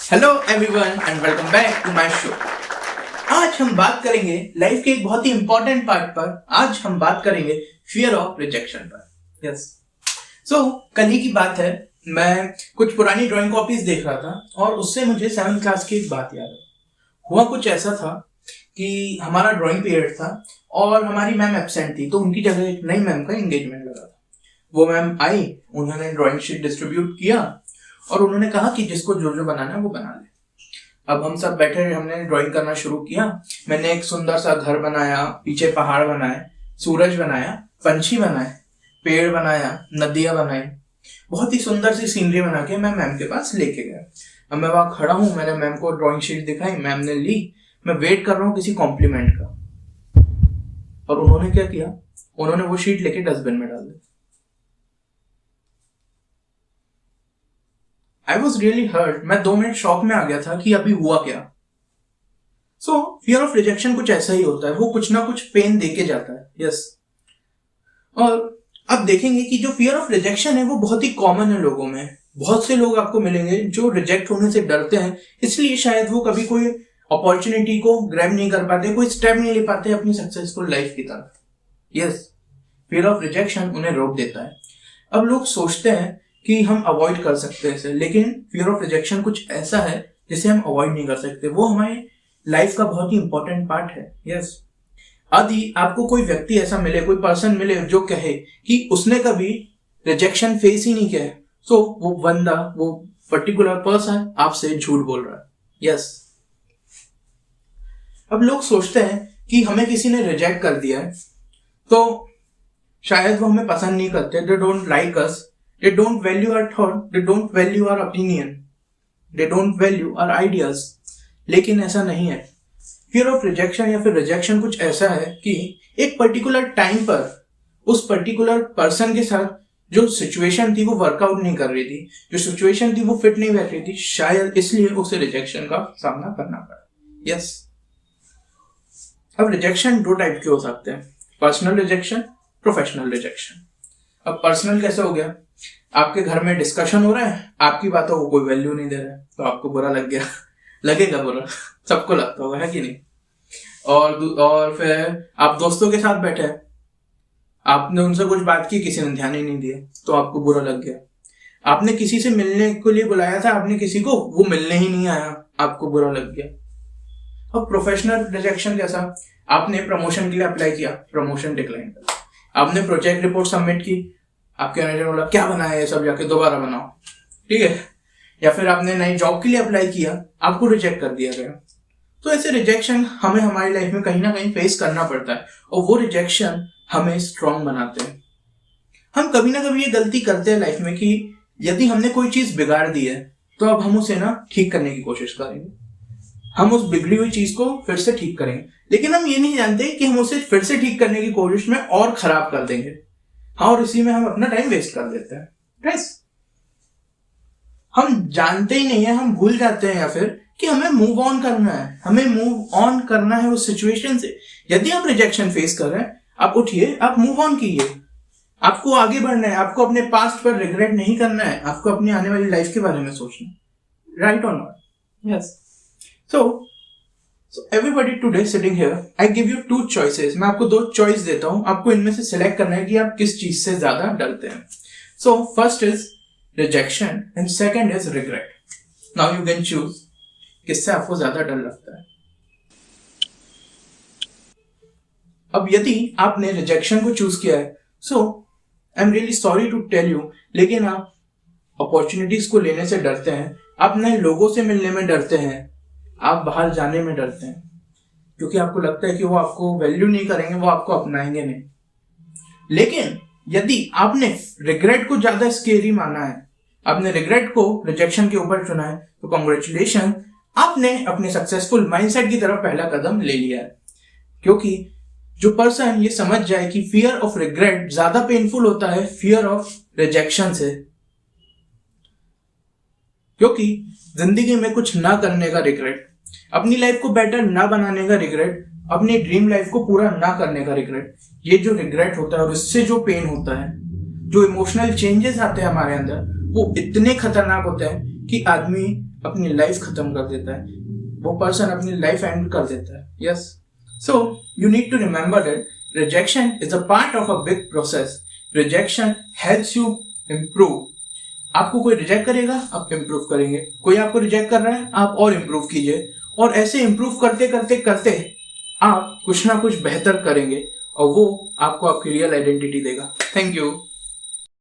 Hello everyone and welcome back to my show. आज हम बात करेंगे लाइफ के एक बहुत ही इंपॉर्टेंट पार्ट पर। आज हम बात करेंगे फियर ऑफ रिजेक्शन पर। यस, कल ही की बात है, मैं कुछ पुरानी ड्राइंग कॉपीज देख रहा था और उससे मुझे 7th क्लास की एक बात याद है। हुआ कुछ ऐसा था कि हमारा ड्राइंग पीरियड था और हमारी मैम एब्सेंट थी, तो उनकी जगह एक नई मैम का एंगेजमेंट लगा था। वो मैम आई, उन्होंने ड्राइंग शीट डिस्ट्रीब्यूट किया और उन्होंने कहा कि जिसको जो जो बनाना है वो बना ले। अब हम सब बैठे, हमने ड्राइंग करना शुरू किया। मैंने एक सुंदर सा घर बनाया, पीछे पहाड़ बनाए, सूरज बनाया, पंछी बनाए, पेड़ बनाया, नदियां बनाई, बहुत ही सुंदर सी सीनरी बना के मैं मैम के पास लेके गया। अब मैं वहां खड़ा हूँ, मैंने मैम को ड्राइंग शीट दिखाई, मैम ने ली, मैं वेट कर रहा हूँ किसी कॉम्प्लीमेंट का। और उन्होंने क्या किया, उन्होंने वो शीट लेके डस्टबिन में डाल दी। I was really hurt. मैं 2 मिनट शॉक में आ गया था कि अभी हुआ क्या। फियर ऑफ रिजेक्शन कुछ ऐसा ही होता है, वो कुछ ना कुछ पेन देके जाता है। यस, और अब देखेंगे कि जो फियर ऑफ रिजेक्शन है वो बहुत ही कॉमन है लोगों में। बहुत से लोग आपको मिलेंगे जो रिजेक्ट होने से डरते हैं, इसलिए शायद वो कभी कोई अपॉर्चुनिटी को ग्रैब नहीं कर पाते, कोई स्टेप नहीं ले पाते अपनी सक्सेसफुल लाइफ की तरफ। यस, फियर ऑफ रिजेक्शन उन्हें रोक देता है। अब लोग सोचते हैं कि हम अवॉइड कर सकते हैं इसे, लेकिन फियर ऑफ रिजेक्शन कुछ ऐसा है जिसे हम अवॉइड नहीं कर सकते। वो हमारी लाइफ का बहुत ही इंपॉर्टेंट पार्ट है। यस, यदि आपको कोई व्यक्ति ऐसा मिले, कोई पर्सन मिले जो कहे कि उसने कभी रिजेक्शन फेस ही नहीं किया है, सो वो बंदा, वो पर्टिकुलर पर्सन आपसे झूठ बोल रहा है। यस, अब लोग सोचते हैं कि हमें किसी ने रिजेक्ट कर दिया है तो शायद वो हमें पसंद नहीं करते, they don't like us, they don't value our thought, they don't value our opinion, they don't value our ideas। लेकिन ऐसा नहीं है। fear of rejection या फिर rejection कुछ ऐसा है कि एक पर्टिकुलर टाइम पर उस पर्टिकुलर पर्सन के साथ जो सिचुएशन थी वो वर्कआउट नहीं कर रही थी, जो सिचुएशन थी वो फिट नहीं बैठ रही थी, शायद इसलिए उसे रिजेक्शन का सामना करना पड़ा। यस, अब रिजेक्शन 2 टाइप के हो सकते हैं, पर्सनल रिजेक्शन, प्रोफेशनल रिजेक्शन। अब पर्सनल कैसे हो गया, आपके घर में डिस्कशन हो रहा है, आपकी बातों को कोई वैल्यू नहीं दे रहा है, तो आपको बुरा लग गया। लगेगा बुरा, सबको लगता होगा, है कि नहीं। और फिर आप दोस्तों के साथ बैठे हैं, आपने उनसे कुछ बात की, किसी ने ध्यान ही नहीं दिया, तो आपको बुरा लग गया। आपने किसी से मिलने के लिए बुलाया था, आपने किसी को, वो मिलने ही नहीं आया, आपको बुरा लग गया। अब प्रोफेशनल रिजेक्शन कैसा, आपने प्रमोशन के लिए अप्लाई किया, प्रमोशन डिक्लाइन कर। आपने प्रोजेक्ट रिपोर्ट सबमिट की, आपके मैनेजर बोला क्या बनाया है सब, जाके दोबारा बनाओ, ठीक है। या फिर आपने नई जॉब के लिए अप्लाई किया, आपको रिजेक्ट कर दिया गया। तो ऐसे रिजेक्शन हमें हमारी लाइफ में कहीं ना कहीं फेस करना पड़ता है और वो रिजेक्शन हमें स्ट्रांग बनाते हैं। हम कभी ना कभी ये गलती करते हैं लाइफ में कि यदि हमने कोई चीज बिगाड़ दी है तो अब हम उसे ना ठीक करने की कोशिश करेंगे, हम उस बिगड़ी हुई चीज को फिर से ठीक करेंगे, लेकिन हम ये नहीं जानते कि हम उसे फिर से ठीक करने की कोशिश में और खराब कर देंगे। हाँ, और इसी में हम अपना टाइम वेस्ट कर देते हैं। यस, हम जानते ही नहीं है, हम भूल जाते हैं या फिर कि हमें मूव ऑन करना है, हमें मूव ऑन करना है उस सिचुएशन से। यदि आप रिजेक्शन फेस कर रहे हैं, आप उठिए, आप मूव ऑन कीजिए, आपको आगे बढ़ना है, आपको अपने पास्ट पर रिग्रेट नहीं करना है, आपको अपनी आने वाली लाइफ के बारे में सोचना है। राइट और not? Yes. So everybody today sitting here, I give you 2 choices. मैं आपको 2 चॉइस देता हूं, आपको इनमें से सिलेक्ट करना है कि आप किस चीज से ज्यादा डरते हैं। So first is rejection and second is regret. Now you can choose किससे आपको ज्यादा डर लगता है। अब यदि आपने रिजेक्शन को चूज किया है, so I'm really sorry to tell you, लेकिन आप अपॉर्चुनिटीज को लेने से डरते हैं, आप नए लोगों से मिलने में डरते हैं, आप बाहर जाने में डरते हैं, क्योंकि आपको लगता है कि वो आपको वैल्यू नहीं करेंगे, वो आपको अपनाएंगे नहीं। लेकिन यदि आपने रिग्रेट को ज्यादा स्केरी माना है, आपने रिग्रेट को रिजेक्शन के ऊपर चुना है, तो कांग्रेचुलेशन, आपने अपने सक्सेसफुल माइंडसेट की तरफ पहला कदम ले लिया है। क्योंकि जो पर्सन ये समझ जाए कि फियर ऑफ रिग्रेट ज्यादा पेनफुल होता है फियर ऑफ रिजेक्शन से, क्योंकि जिंदगी में कुछ ना करने का रिग्रेट, अपनी लाइफ को बेटर ना बनाने का रिग्रेट, अपनी ड्रीम लाइफ को पूरा ना करने का रिग्रेट, ये जो रिग्रेट होता है और इससे जो पेन होता है, जो इमोशनल चेंजेस आते हैं हमारे अंदर, वो इतने खतरनाक होते हैं कि आदमी अपनी लाइफ खत्म कर देता है, वो पर्सन अपनी लाइफ एंड कर देता है. Yes, so you need to remember that rejection is a part of a big process. Rejection helps you improve. आपको कोई रिजेक्ट करेगा, आप इम्प्रूव करेंगे. कोई आपको रिजेक्ट कर रहा है, आप और इम्प्रूव कीजिए. और ऐसे इम्प्रूव करते करते करते आप कुछ ना कुछ बेहतर करेंगे और वो आपको आपकी रियल आइडेंटिटी देगा. Thank you.